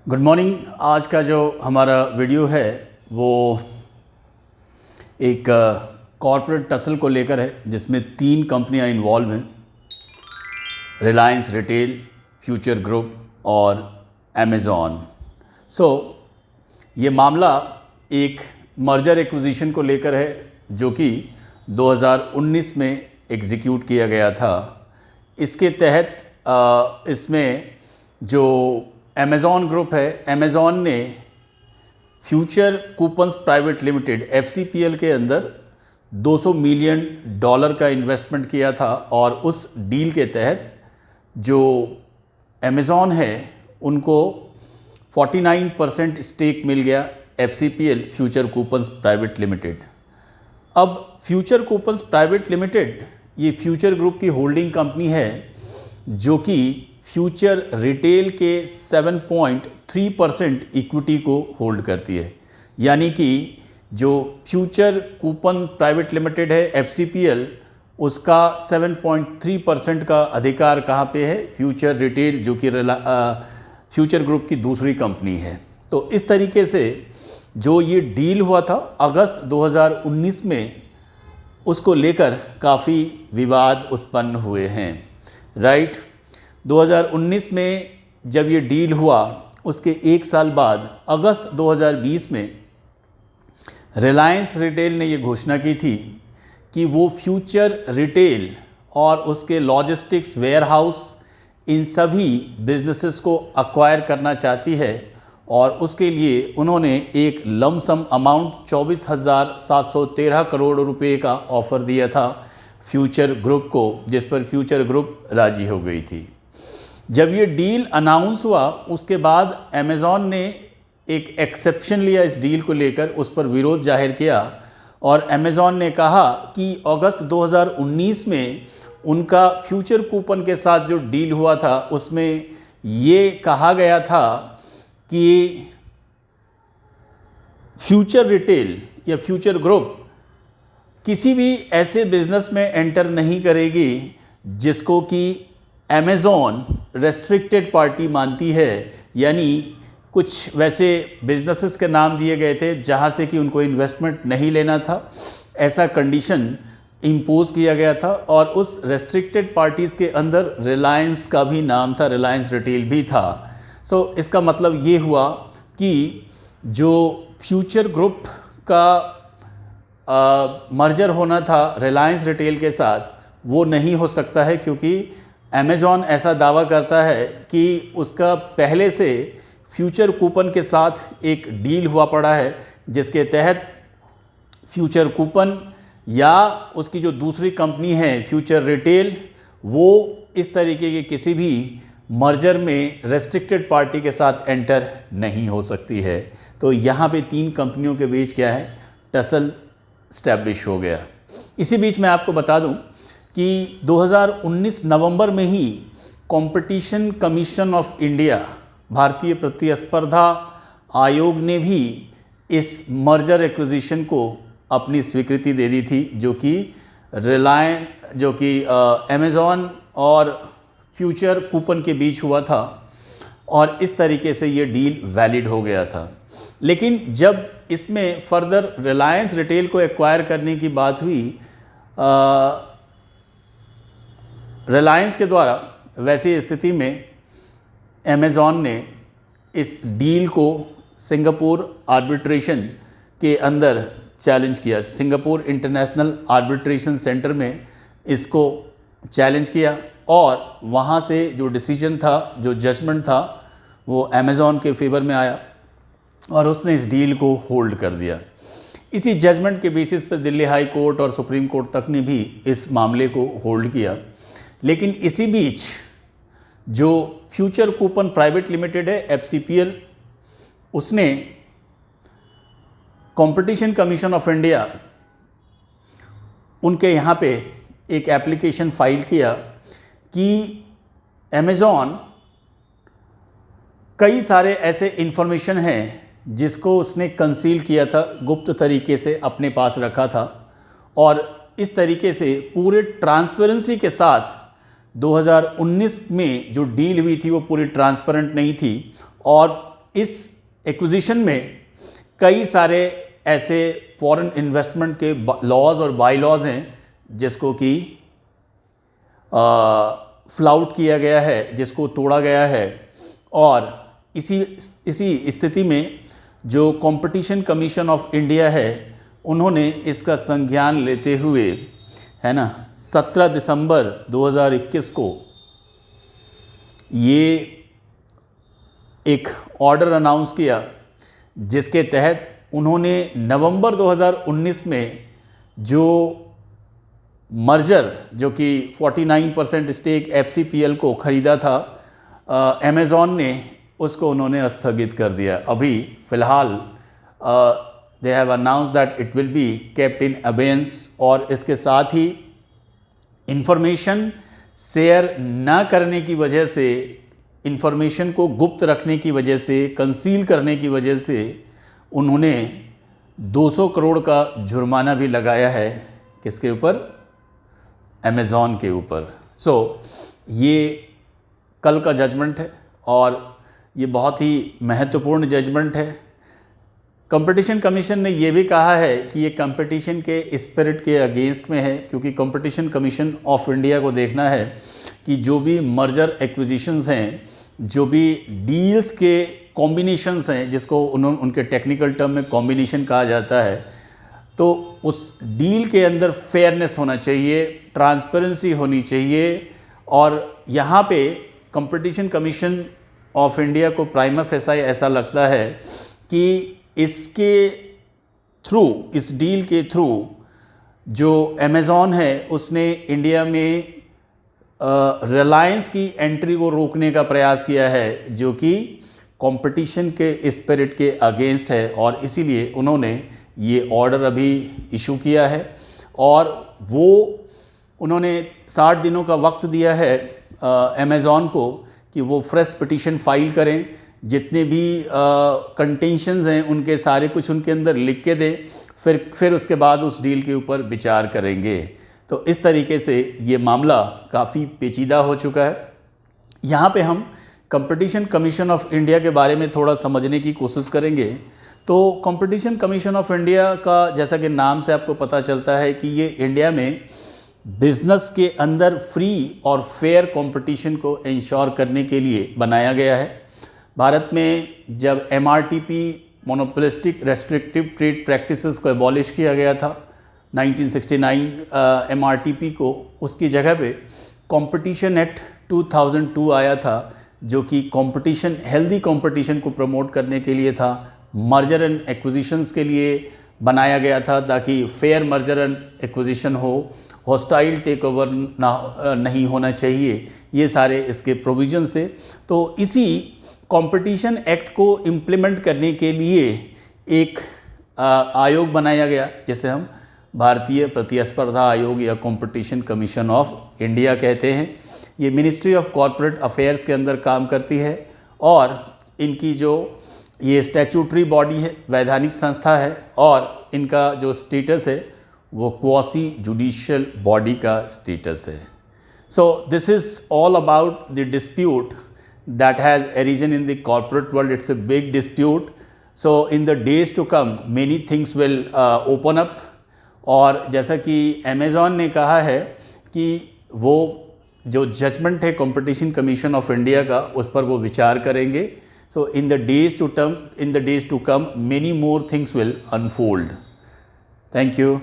Good morning. आज का जो हमारा वीडियो है वो एक कॉर्पोरेट टसल को लेकर है जिसमें 3 कंपनियां इन्वॉल्व हैं, रिलायंस रिटेल, फ्यूचर ग्रुप और अमेज़ॉन। ये मामला एक मर्जर एक्विजिशन को लेकर है जो कि 2019 में एग्जीक्यूट किया गया था। इसके तहत इसमें जो अमेज़ॉन ग्रुप है, अमेज़ॉन ने future coupons private limited FCPL के अंदर $200 मिलियन का इन्वेस्टमेंट किया था और उस डील के तहत जो अमेज़ॉन है उनको 49% स्टेक मिल गया FCPL future coupons private limited. अब फ्यूचर कूपन्स प्राइवेट लिमिटेड ये फ्यूचर ग्रुप की होल्डिंग कंपनी है जो कि फ्यूचर रिटेल के 7.3% इक्विटी को होल्ड करती है। यानी कि जो फ्यूचर कूपन प्राइवेट लिमिटेड है FCPL, उसका 7.3% का अधिकार कहाँ पे है? फ्यूचर रिटेल जो कि फ्यूचर ग्रुप की दूसरी कंपनी है। तो इस तरीके से जो ये डील हुआ था अगस्त 2019 में, उसको लेकर काफ़ी विवाद उत्पन्न हुए हैं। राइट, 2019 में जब ये डील हुआ उसके 1 साल बाद अगस्त 2020 में रिलायंस रिटेल ने ये घोषणा की थी कि वो फ्यूचर रिटेल और उसके लॉजिस्टिक्स, वेयरहाउस, इन सभी बिजनेसेस को अक्वायर करना चाहती है और उसके लिए उन्होंने एक लमसम अमाउंट 24,713 करोड़ रुपए का ऑफ़र दिया था फ्यूचर ग्रुप को, जिस पर फ्यूचर ग्रुप राजी हो गई थी। जब ये डील अनाउंस हुआ उसके बाद अमेज़ॉन ने एक एक्सेप्शन लिया इस डील को लेकर, उस पर विरोध जाहिर किया और अमेज़ॉन ने कहा कि अगस्त 2019 में उनका फ्यूचर कूपन के साथ जो डील हुआ था उसमें ये कहा गया था कि फ्यूचर रिटेल या फ्यूचर ग्रुप किसी भी ऐसे बिजनेस में एंटर नहीं करेगी जिसको कि अमेज़ॉन रेस्ट्रिक्टेड पार्टी मानती है। यानी कुछ वैसे बिजनेसेस के नाम दिए गए थे जहां से कि उनको इन्वेस्टमेंट नहीं लेना था, ऐसा कंडीशन इम्पोज किया गया था और उस रेस्ट्रिक्टेड पार्टीज़ के अंदर रिलायंस का भी नाम था, रिलायंस रिटेल भी था। इसका मतलब ये हुआ कि जो फ्यूचर ग्रुप का मर्जर होना था रिलायंस रिटेल के साथ वो नहीं हो सकता है, क्योंकि अमेज़ॉन ऐसा दावा करता है कि उसका पहले से फ्यूचर कूपन के साथ एक डील हुआ पड़ा है जिसके तहत फ्यूचर कूपन या उसकी जो दूसरी कंपनी है फ्यूचर रिटेल, वो इस तरीके के किसी भी मर्जर में रेस्ट्रिक्टेड पार्टी के साथ एंटर नहीं हो सकती है। तो यहाँ पे 3 कंपनियों के बीच क्या है, टसल स्टैब्लिश हो गया। इसी बीच मैं आपको बता दूं कि 2019 नवंबर में ही कंपटीशन कमीशन ऑफ इंडिया, भारतीय प्रतिस्पर्धा आयोग ने भी इस मर्जर एक्विजिशन को अपनी स्वीकृति दे दी थी जो कि अमेज़ॉन और फ्यूचर कूपन के बीच हुआ था और इस तरीके से ये डील वैलिड हो गया था। लेकिन जब इसमें फर्दर रिलायंस रिटेल को एक्वायर करने की बात हुई रिलायंस के द्वारा, वैसी स्थिति में अमेज़ॉन ने इस डील को सिंगापुर आर्बिट्रेशन के अंदर चैलेंज किया। सिंगापुर इंटरनेशनल आर्बिट्रेशन सेंटर में इसको चैलेंज किया और वहाँ से जो डिसीजन था, जो जजमेंट था, वो अमेज़ॉन के फेवर में आया और उसने इस डील को होल्ड कर दिया। इसी जजमेंट के बेसिस पर दिल्ली हाई कोर्ट और सुप्रीम कोर्ट तक ने भी इस मामले को होल्ड किया। लेकिन इसी बीच जो फ्यूचर कूपन प्राइवेट लिमिटेड है FCPL, उसने कंपटीशन कमीशन ऑफ इंडिया उनके यहाँ पे एक एप्लीकेशन फाइल किया कि अमेज़ॉन कई सारे ऐसे इंफॉर्मेशन हैं जिसको उसने कंसील किया था, गुप्त तरीके से अपने पास रखा था और इस तरीके से पूरे ट्रांसपेरेंसी के साथ 2019 में जो डील हुई थी वो पूरी ट्रांसपेरेंट नहीं थी और इस एक्विजिशन में कई सारे ऐसे फॉरेन इन्वेस्टमेंट के लॉज और बाई लॉज हैं जिसको कि फ्लाउट किया गया है, जिसको तोड़ा गया है। और इसी स्थिति में जो कंपटीशन कमीशन ऑफ इंडिया है उन्होंने इसका संज्ञान लेते हुए, है ना, 17 दिसंबर 2021 को ये एक ऑर्डर अनाउंस किया जिसके तहत उन्होंने नवंबर 2019 में जो मर्जर, जो कि 49% स्टेक FCPL को ख़रीदा था अमेज़ॉन ने, उसको उन्होंने स्थगित कर दिया। अभी फ़िलहाल they have announce that it will be kept in abeyance. और इसके साथ ही इंफॉर्मेशन शेयर ना करने की वजह से, इंफॉर्मेशन को गुप्त रखने की वजह से, कंसील करने की वजह से उन्होंने 200 करोड़ का जुर्माना भी लगाया है। किसके ऊपर? अमेज़ॉन के ऊपर। सो ये कल का जजमेंट है और ये बहुत ही महत्वपूर्ण जजमेंट है। कंपटीशन कमीशन ने ये भी कहा है कि ये कंपटीशन के स्पिरिट के अगेंस्ट में है, क्योंकि कंपटीशन कमीशन ऑफ इंडिया को देखना है कि जो भी मर्जर एक्विजिशंस हैं, जो भी डील्स के कॉम्बिनेशंस हैं, जिसको उनके टेक्निकल टर्म में कॉम्बिनेशन कहा जाता है, तो उस डील के अंदर फेयरनेस होना चाहिए, ट्रांसपेरेंसी होनी चाहिए। और यहाँ पे कंपटीशन कमीशन ऑफ इंडिया को प्राइमा फेसाई ऐसा लगता है कि इसके थ्रू, इस डील के थ्रू जो अमेज़ॉन है उसने इंडिया में रिलायंस की एंट्री को रोकने का प्रयास किया है, जो कि कंपटीशन के स्पिरिट के अगेंस्ट है। और इसीलिए उन्होंने ये ऑर्डर अभी इशू किया है और वो उन्होंने 60 दिनों का वक्त दिया है अमेज़ॉन को कि वो फ्रेश पिटीशन फाइल करें, जितने भी कंटेंशंस हैं उनके सारे कुछ उनके अंदर लिख के दें, फिर उसके बाद उस डील के ऊपर विचार करेंगे। तो इस तरीके से ये मामला काफ़ी पेचीदा हो चुका है। यहाँ पे हम कंपटीशन कमीशन ऑफ इंडिया के बारे में थोड़ा समझने की कोशिश करेंगे। तो कंपटीशन कमीशन ऑफ इंडिया का, जैसा कि नाम से आपको पता चलता है कि ये इंडिया में बिज़नेस के अंदर फ्री और फेयर कंपटीशन को इंश्योर करने के लिए बनाया गया है। भारत में जब MRTP monopolistic restrictive trade practices को एबॉलिश किया गया था 1969 MRTP को, उसकी जगह पे कंपटीशन एक्ट 2002 आया था, जो कि कंपटीशन, हेल्दी कंपटीशन को प्रमोट करने के लिए था, मर्जर एंड एक्विजिशंस के लिए बनाया गया था ताकि फेयर मर्जर एंड एक्विजिशन हो, हॉस्टाइल टेक ओवर नहीं होना चाहिए, ये सारे इसके प्रोविजंस थे। तो इसी कंपटीशन एक्ट को इम्प्लीमेंट करने के लिए एक आयोग बनाया गया, जिसे हम भारतीय प्रतिस्पर्धा आयोग या कंपटीशन कमीशन ऑफ इंडिया कहते हैं। ये मिनिस्ट्री ऑफ कॉरपोरेट अफेयर्स के अंदर काम करती है और इनकी जो ये स्टैट्यूटरी बॉडी है, वैधानिक संस्था है, और इनका जो स्टेटस है वो क्वासी जुडिशियल बॉडी का स्टेटस है। So this is all about the dispute that has arisen in the corporate world. It's a big dispute. So in the days to come many things will open up. और जैसा कि Amazon ने कहा है कि वो जो जजमेंट है कंपटीशन कमीशन ऑफ इंडिया का, उस पर वो विचार करेंगे। So in the days to come many more things will unfold. Thank you.